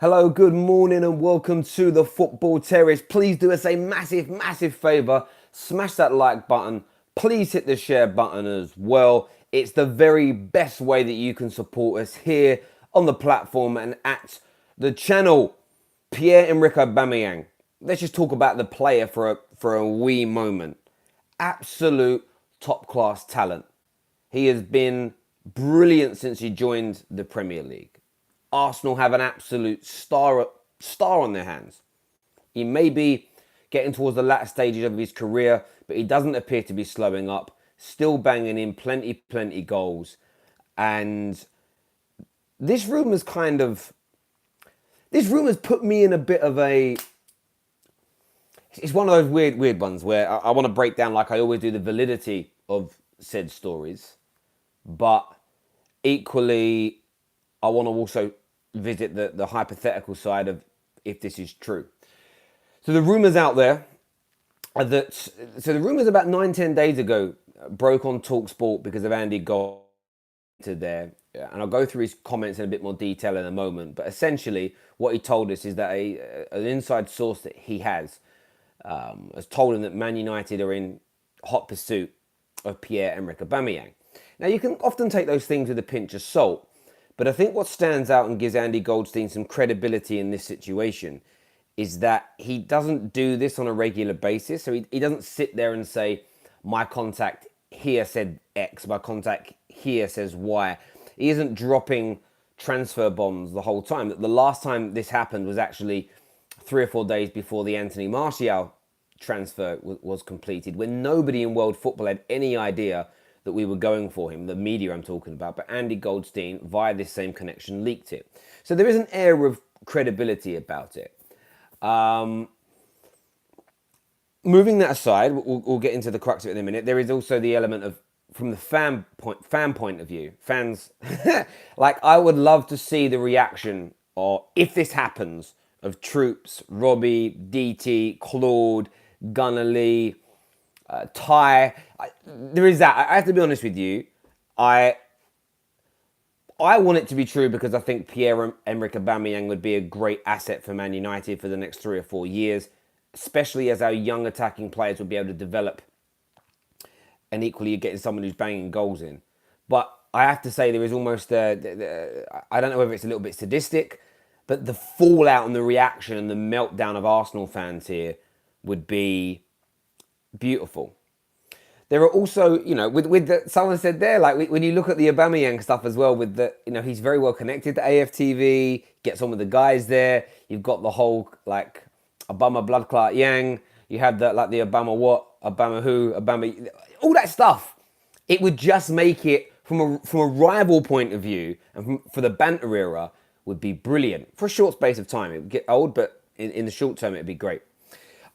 Hello, good morning, and welcome to the Football Terrace. Please do us a massive favour. Smash that like button. Please hit the share button as well. It's the very best way that you can support us here on the platform and at the channel. Pierre-Emerick Aubameyang. Let's just talk about the player for a wee moment. Absolute top class talent. He has been brilliant since he joined the Premier League. Arsenal have an absolute star on their hands. He may be getting towards the latter stages of his career, but he doesn't appear to be slowing up. Still banging in plenty goals. And this rumour's put me in a bit of a... It's one of those weird ones where I want to break down, like I always do, the validity of said stories. But equally, I want to also visit the hypothetical side of if this is true. So the rumours out there are that... So the rumours about 9-10 days ago broke on TalkSport because of Andy Gold there. And I'll go through his comments in a bit more detail in a moment. But essentially, what he told us is that an inside source that he has told him that Man United are in hot pursuit of Pierre-Emerick Aubameyang. Now, you can often take those things with a pinch of salt, but I think what stands out and gives Andy Goldstein some credibility in this situation is that he doesn't do this on a regular basis. So he doesn't sit there and say, my contact here said X, my contact here says Y. He isn't dropping transfer bombs the whole time. The last time this happened was actually 3 or 4 days before the Anthony Martial transfer was completed, when nobody in world football had any idea that we were going for him, the media I'm talking about, but Andy Goldstein, via this same connection, leaked it. So there is an air of credibility about it. Moving that aside, we'll get into the crux of it in a minute. There is also the element of, from the fan point of view, fans, like I would love to see the reaction, or if this happens, of Troops, Robbie, DT, Claude, Gunnar Lee, Ty. There is that. I have to be honest with you. I want it to be true because I think Pierre-Emerick Aubameyang would be a great asset for Man United for the next 3 or 4 years, especially as our young attacking players will be able to develop. And equally, you're getting someone who's banging goals in. But I have to say there is almost I don't know whether it's a little bit sadistic, but the fallout and the reaction and the meltdown of Arsenal fans here would be beautiful. There are also, someone said there, like when you look at the Aubameyang stuff as well, with the, he's very well connected to AFTV, gets on with the guys there. You've got the whole, like, Obama blood clot Yang. You have that, like the Obama what, Obama who, Obama, all that stuff. It would just make it, from a rival point of view, and for the banter era, would be brilliant. For a short space of time. It would get old, but in the short term, it'd be great.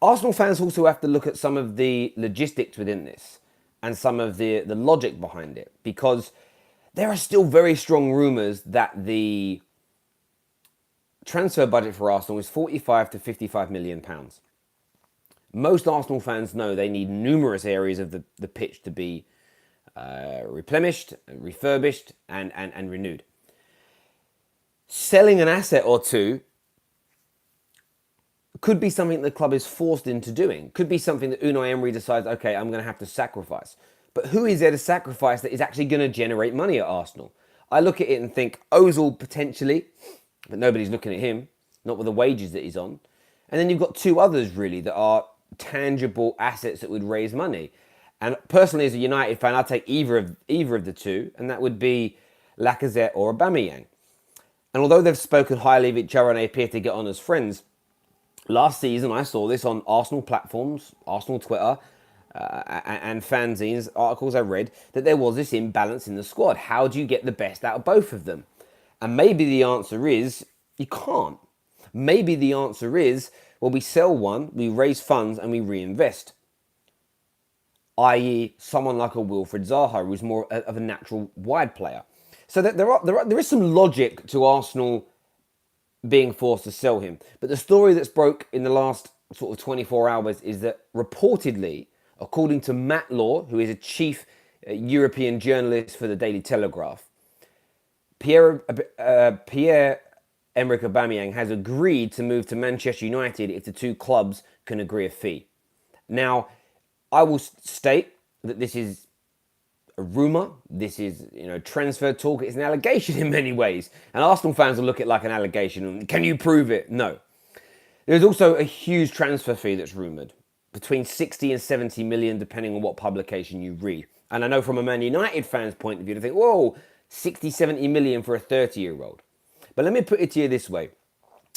Arsenal fans also have to look at some of the logistics within this and some of the logic behind it, because there are still very strong rumours that the transfer budget for Arsenal is 45 to 55 million pounds. Most Arsenal fans know they need numerous areas of the pitch to be replenished, refurbished and renewed. Selling an asset or two could be something the club is forced into doing. Could be something that Unai Emery decides, okay, I'm going to have to sacrifice. But who is there to sacrifice that is actually going to generate money at Arsenal? I look at it and think Ozil potentially, but nobody's looking at him, not with the wages that he's on. And then you've got two others really that are tangible assets that would raise money. And personally, as a United fan, I'd take either of the two, and that would be Lacazette or Aubameyang. And although they've spoken highly of each other and they appear to get on as friends, last season, I saw this on Arsenal platforms, Arsenal Twitter, and fanzines, articles I read, that there was this imbalance in the squad. How do you get the best out of both of them? And maybe the answer is, you can't. Maybe the answer is, well, we sell one, we raise funds, and we reinvest. I.e., someone like a Wilfried Zaha, who's more of a natural wide player. So that there is some logic to Arsenal being forced to sell him. But the story that's broke in the last sort of 24 hours is that reportedly, according to Matt Law, who is a chief European journalist for the Daily Telegraph, Pierre Pierre-Emerick Aubameyang has agreed to move to Manchester United if the two clubs can agree a fee. Now, I will state that this is a rumour. This is, transfer talk. It's an allegation in many ways. And Arsenal fans will look at it like an allegation. Can you prove it? No. There's also a huge transfer fee that's rumoured, between 60 and 70 million, depending on what publication you read. And I know from a Man United fan's point of view, to think, whoa, 60, 70 million for a 30-year-old. But let me put it to you this way.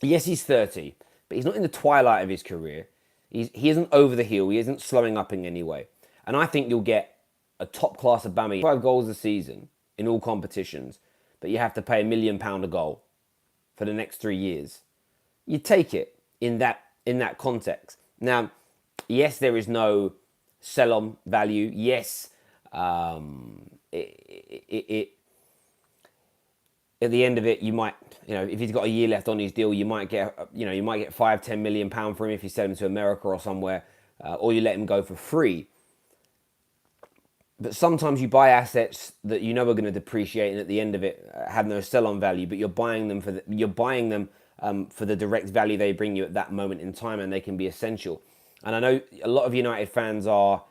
Yes, he's 30, but he's not in the twilight of his career. He isn't over the hill. He isn't slowing up in any way. And I think you'll get a top-class Aubameyang, 5 goals a season in all competitions, but you have to pay £1 million a goal for the next 3 years. You take it in that context. Now, yes, there is no sell-on value. Yes, at the end of it, you might, if he's got a year left on his deal, you might get £5-10 million for him if you sell him to America or somewhere, or you let him go for free. But sometimes you buy assets that you know are going to depreciate, and at the end of it have no sell-on value. But you're buying them for the direct value they bring you at that moment in time, and they can be essential. And I know a lot of United fans are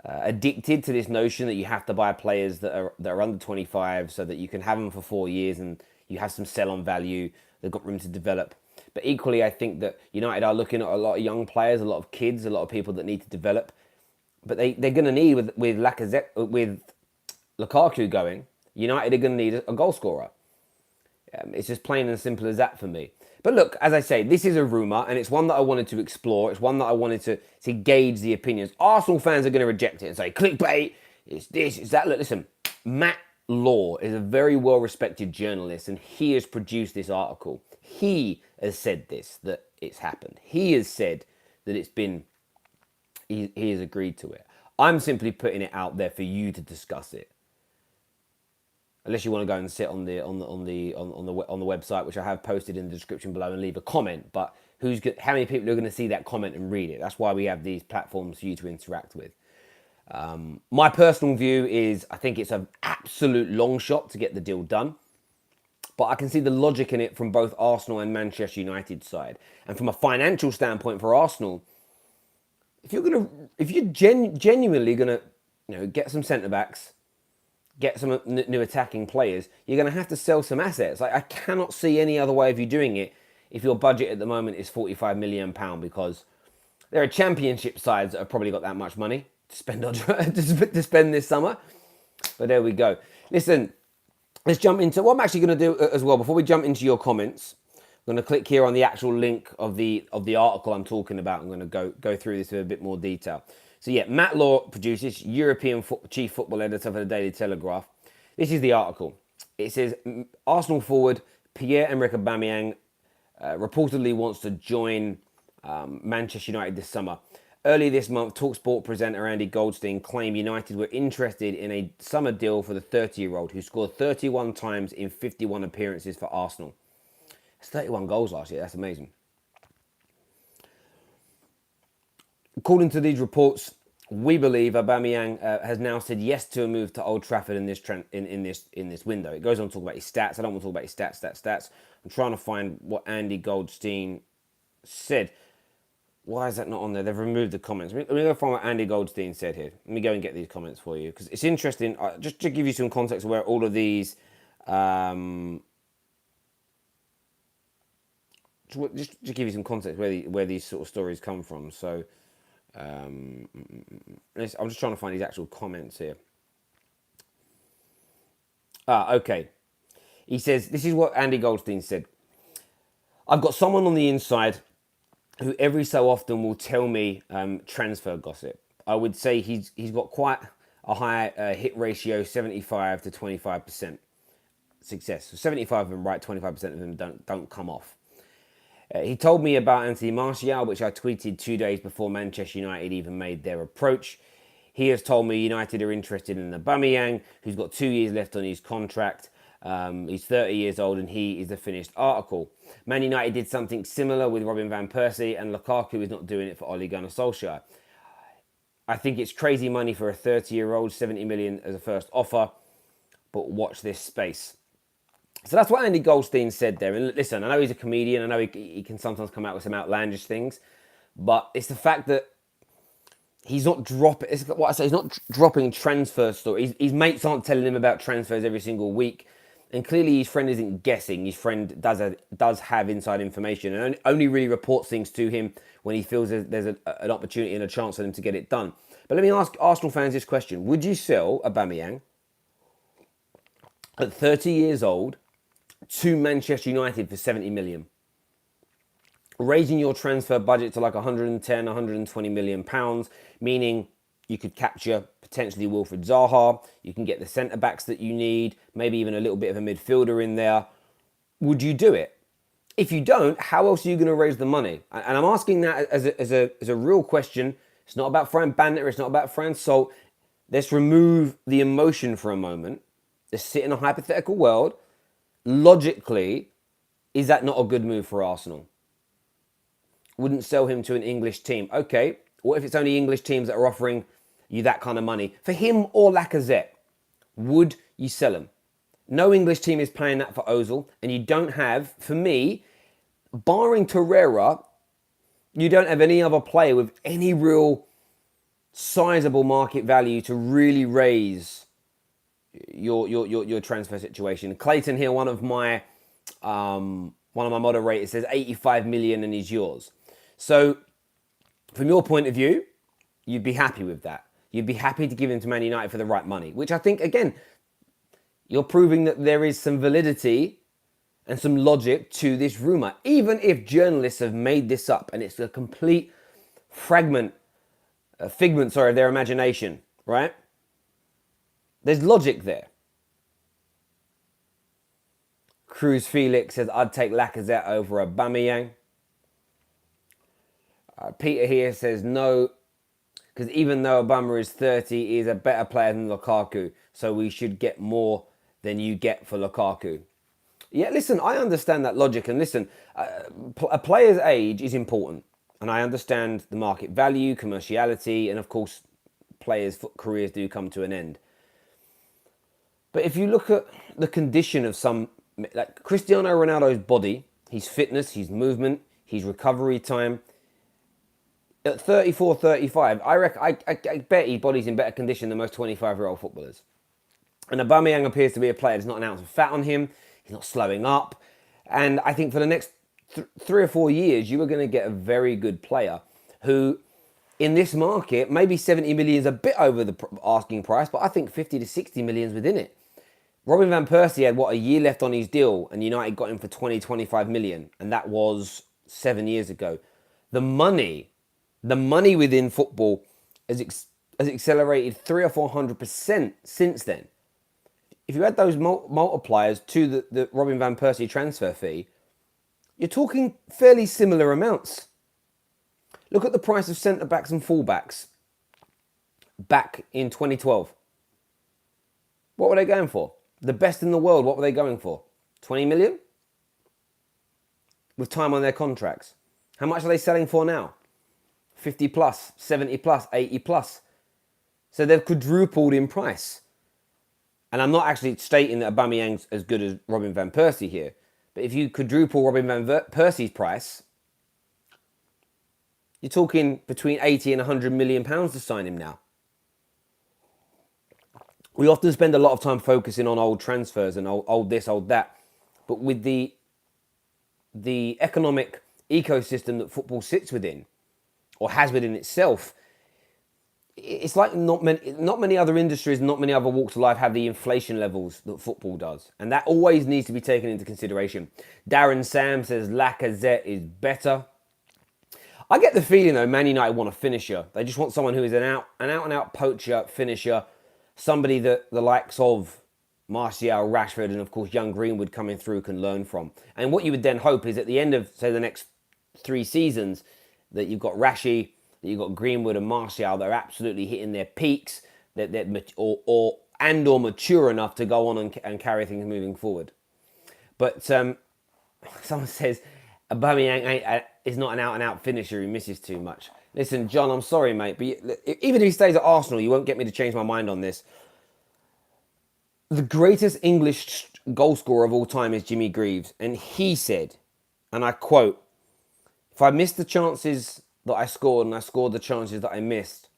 addicted to this notion that you have to buy players that are under 25 so that you can have them for 4 years and you have some sell-on value. They've got room to develop. But equally, I think that United are looking at a lot of young players, a lot of kids, a lot of people that need to develop. But they're going to need, with Lukaku going, United are going to need a goal scorer. It's just plain and simple as that for me. But look, as I say, this is a rumour, and it's one that I wanted to explore. It's one that I wanted to gauge the opinions. Arsenal fans are going to reject it and say, clickbait, it's this, it's that. Look, listen, Matt Law is a very well-respected journalist, and he has produced this article. He has said this, that it's happened. He has said that it's been... He has agreed to it. I'm simply putting it out there for you to discuss it. Unless you want to go and sit on the website, which I have posted in the description below, and leave a comment. But how many people are going to see that comment and read it? That's why we have these platforms for you to interact with. My personal view is I think it's an absolute long shot to get the deal done. But I can see the logic in it from both Arsenal and Manchester United side. And from a financial standpoint for Arsenal, if you're genuinely gonna, get some centre backs, get some new attacking players, you're gonna have to sell some assets. I cannot see any other way of you doing it if your budget at the moment is £45 million, because there are championship sides that have probably got that much money to spend to spend this summer. But there we go. Listen, let's jump into what I'm actually going to do as well. Before we jump into your comments, I'm going to click here on the actual link of the article I'm talking about. I'm going to go through this in a bit more detail. So yeah, Matt Law produces, European chief football editor for the Daily Telegraph. This is the article. It says, Arsenal forward Pierre-Emerick Aubameyang reportedly wants to join Manchester United this summer. Early this month, TalkSport presenter Andy Goldstein claimed United were interested in a summer deal for the 30-year-old who scored 31 times in 51 appearances for Arsenal. It's 31 goals last year. That's amazing. According to these reports, we believe Aubameyang has now said yes to a move to Old Trafford in this window. It goes on to talk about his stats. I don't want to talk about his stats. I'm trying to find what Andy Goldstein said. Why is that not on there? They've removed the comments. Let me go find what Andy Goldstein said here. Let me go and get these comments for you, because it's interesting. Just to give you some context of where all of these... just to give you some context where these sort of stories come from. So I'm just trying to find his actual comments here. Okay. He says, this is what Andy Goldstein said. I've got someone on the inside who every so often will tell me transfer gossip. I would say he's got quite a high hit ratio, 75 to 25% success. So 75 of them right, 25% of them don't come off. He told me about Anthony Martial, which I tweeted 2 days before Manchester United even made their approach. He has told me United are interested in Aubameyang, who's got 2 years left on his contract. He's 30 years old and he is the finished article. Man United did something similar with Robin van Persie, and Lukaku is not doing it for Ole Gunnar Solskjaer. I think it's crazy money for a 30-year-old, 70 million as a first offer, but watch this space. So that's what Andy Goldstein said there. And listen, I know he's a comedian. I know he can sometimes come out with some outlandish things. But it's the fact that he's not dropping. It's what I say. He's not dropping transfer stories. His mates aren't telling him about transfers every single week, and clearly his friend isn't guessing. His friend does have inside information, and only really reports things to him when he feels there's an opportunity and a chance for them to get it done. But let me ask Arsenal fans this question: would you sell Aubameyang at 30 years old to Manchester United for 70 million? Raising your transfer budget to like 110, 120 million pounds, meaning you could capture potentially Wilfried Zaha, you can get the centre backs that you need, maybe even a little bit of a midfielder in there. Would you do it? If you don't, how else are you going to raise the money? And I'm asking that as a real question. It's not about throwing banter, it's not about throwing salt. Let's remove the emotion for a moment. Let's sit in a hypothetical world. Logically, is that not a good move for Arsenal? Wouldn't sell him to an English team. Okay, what if it's only English teams that are offering you that kind of money? For him or Lacazette, would you sell him? No English team is paying that for Ozil, and you don't have, for me, barring Terrace, you don't have any other player with any real sizable market value to really raise your transfer situation. Clayton here, one of my moderators, says 85 million and he's yours. So, from your point of view, you'd be happy with that. You'd be happy to give him to Man United for the right money, which I think, again, you're proving that there is some validity and some logic to this rumour. Even if journalists have made this up and it's a complete figment of their imagination, right? There's logic there. Cruz Felix says, I'd take Lacazette over Aubameyang. Peter here says, no, because even though Aubameyang is 30, he is a better player than Lukaku. So we should get more than you get for Lukaku. Yeah, listen, I understand that logic. And listen, a player's age is important. And I understand the market value, commerciality, and of course, players' careers do come to an end. But if you look at the condition of some, like Cristiano Ronaldo's body, his fitness, his movement, his recovery time, at 34, 35, I bet his body's in better condition than most 25-year-old footballers. And Aubameyang appears to be a player that's not an ounce of fat on him. He's not slowing up. And I think for the next 3 or 4 years, you are going to get a very good player who, in this market, maybe 70 million is a bit over the asking price, but I think 50 to 60 million is within it. Robin Van Persie had, a year left on his deal, and United got him for 20, 25 million, and that was 7 years ago. The money within football has accelerated 300 or 400% since then. If you add those multipliers to the Robin Van Persie transfer fee, you're talking fairly similar amounts. Look at the price of centre-backs and full-backs back in 2012. What were they going for? The best in the world, what were they going for? 20 million? With time on their contracts. How much are they selling for now? 50 plus, 70 plus, 80 plus. So they've quadrupled in price. And I'm not actually stating that Aubameyang's as good as Robin Van Persie here. But if you quadruple Robin Van Persie's price, you're talking between 80 and 100 million pounds to sign him now. We often spend a lot of time focusing on old transfers and old this, old that. But with the economic ecosystem that football sits within, or has within itself, it's like not many other industries, not many other walks of life have the inflation levels that football does. And that always needs to be taken into consideration. Darren Sam says Lacazette is better. I get the feeling, though, Man United want a finisher. They just want someone who is an out-and-out poacher, finisher, somebody that the likes of Martial, Rashford, and of course young Greenwood coming through can learn from. And what you would then hope is at the end of, say, the next 3 seasons, that you've got Rashi, that you've got Greenwood and Martial that are absolutely hitting their peaks, or mature enough to go on and carry things moving forward. But someone says Aubameyang is not an out-and-out finisher. He misses too much. Listen, John, I'm sorry, mate, but even if he stays at Arsenal, you won't get me to change my mind on this. The greatest English goal scorer of all time is Jimmy Greaves. And he said, and I quote, "If I missed the chances that I scored and I scored the chances that I missed,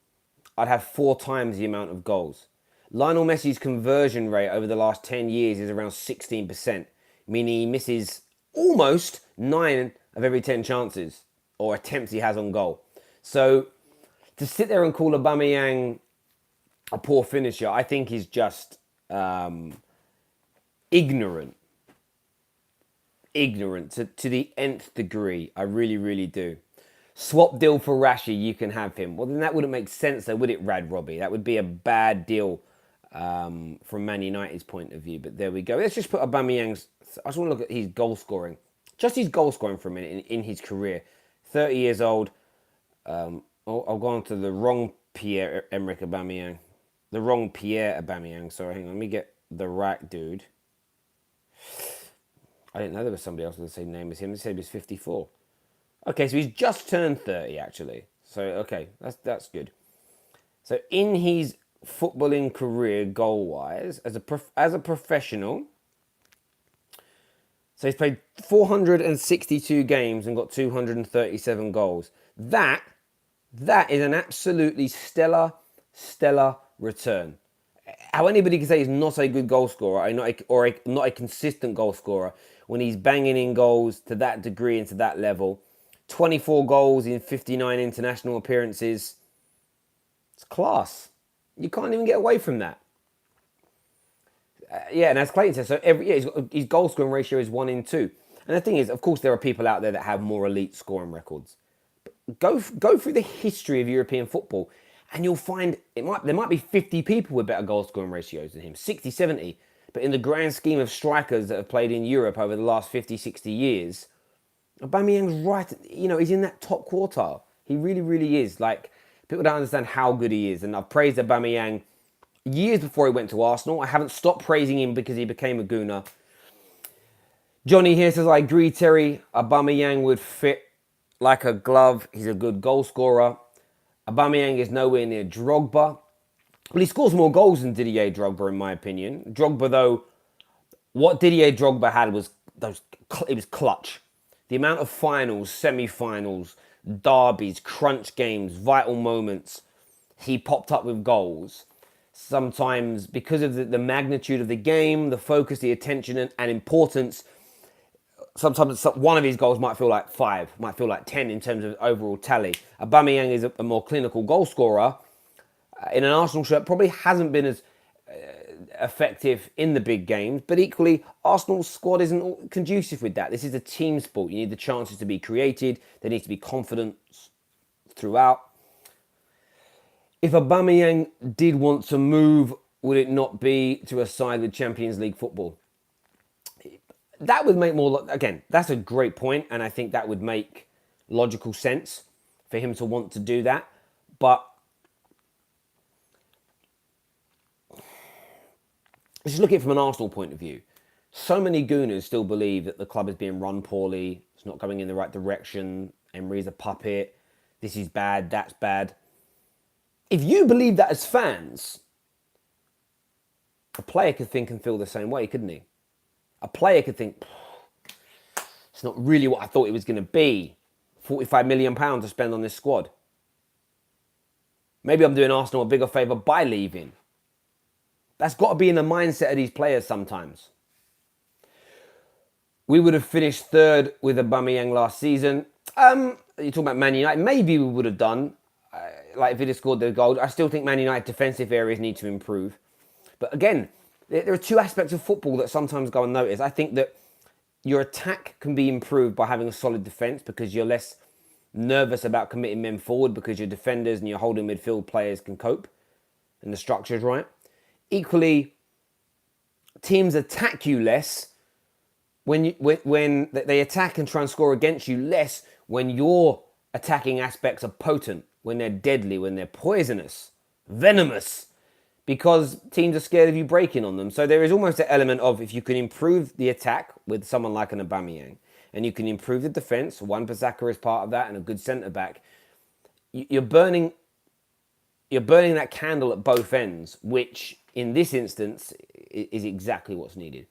I'd have 4 times the amount of goals." Lionel Messi's conversion rate over the last 10 years is around 16%, meaning he misses almost 9 of every 10 chances or attempts he has on goal. So to sit there and call Aubameyang a poor finisher, I think is just ignorant. Ignorant to the nth degree. I really, really do. Swap deal for Rashi, you can have him. Well, then that wouldn't make sense, though, would it, Rad Robbie? That would be a bad deal from Man United's point of view. But there we go. Let's just put Aubameyang's... I just want to look at his goal scoring. Just his goal scoring for a minute in his career. 30 years old. I'll go on to the wrong Pierre-Emerick Aubameyang. The wrong Pierre Aubameyang. Sorry, hang on. Let me get the right dude. I didn't know there was somebody else with the same name as him. They said he was 54. Okay, so he's just turned 30, actually. So, okay, that's good. So, in his footballing career, goal-wise, as a professional, so he's played 462 games and got 237 goals. That is an absolutely stellar return. How anybody can say he's not a good goal scorer or not a consistent goal scorer when he's banging in goals to that degree and to that level. 24 goals in 59 international appearances. It's class. You can't even get away from that. And as Clayton says, so his goal scoring ratio is 1 in 2. And the thing is, of course, there are people out there that have more elite scoring records. But go through the history of European football, and you'll find there might be 50 people with better goal scoring ratios than him, 60, 70. But in the grand scheme of strikers that have played in Europe over the last 50, 60 years, Aubameyang's right, he's in that top quartile. He really, really is. Like, people don't understand how good he is. And I've praised Aubameyang years before he went to Arsenal. I haven't stopped praising him because he became a Gooner. Johnny here says, I agree, Terry. Aubameyang would fit like a glove. He's a good goal scorer. Aubameyang is nowhere near Drogba. Well, he scores more goals than Didier Drogba, in my opinion. Drogba, though, what Didier Drogba had was it was clutch. The amount of finals, semi-finals, derbies, crunch games, vital moments, he popped up with goals. Sometimes, because of the magnitude of the game, the focus, the attention, and importance, sometimes one of his goals might feel like 5, might feel like 10 in terms of overall tally. Aubameyang is a more clinical goal scorer. In an Arsenal shirt, probably hasn't been as effective in the big games, but equally, Arsenal's squad isn't conducive with that. This is a team sport. You need the chances to be created. There needs to be confidence throughout. If Aubameyang did want to move, would it not be to a side with Champions League football? That would make more... Again, that's a great point, and I think that would make logical sense for him to want to do that. But just look at it from an Arsenal point of view. So many Gooners still believe that the club is being run poorly. It's not going in the right direction. Emery's a puppet. This is bad. That's bad. If you believe that as fans, a player could think and feel the same way, couldn't he? A player could think, it's not really what I thought it was going to be. £45 million to spend on this squad. Maybe I'm doing Arsenal a bigger favour by leaving. That's got to be in the mindset of these players sometimes. We would have finished 3rd with Aubameyang last season. You're talking about Man United. Maybe we would have done, like if he'd have scored the goal. I still think Man United defensive areas need to improve. But again, there are 2 aspects of football that sometimes go unnoticed. I think that your attack can be improved by having a solid defence because you're less nervous about committing men forward because your defenders and your holding midfield players can cope and the structure's right. Equally, teams attack you less when they attack and try and score against you less when your attacking aspects are potent, when they're deadly, when they're poisonous, venomous, because teams are scared of you breaking on them. So there is almost an element of if you can improve the attack with someone like an Aubameyang and you can improve the defence, Wan-Bissaka is part of that and a good centre-back, you're burning that candle at both ends, which in this instance is exactly what's needed.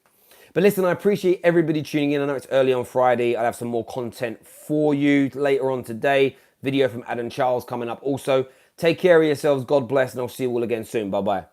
But listen, I appreciate everybody tuning in. I know it's early on Friday. I'll have some more content for you later on today. Video from Adam Charles coming up also. Take care of yourselves. God bless, and I'll see you all again soon. Bye-bye.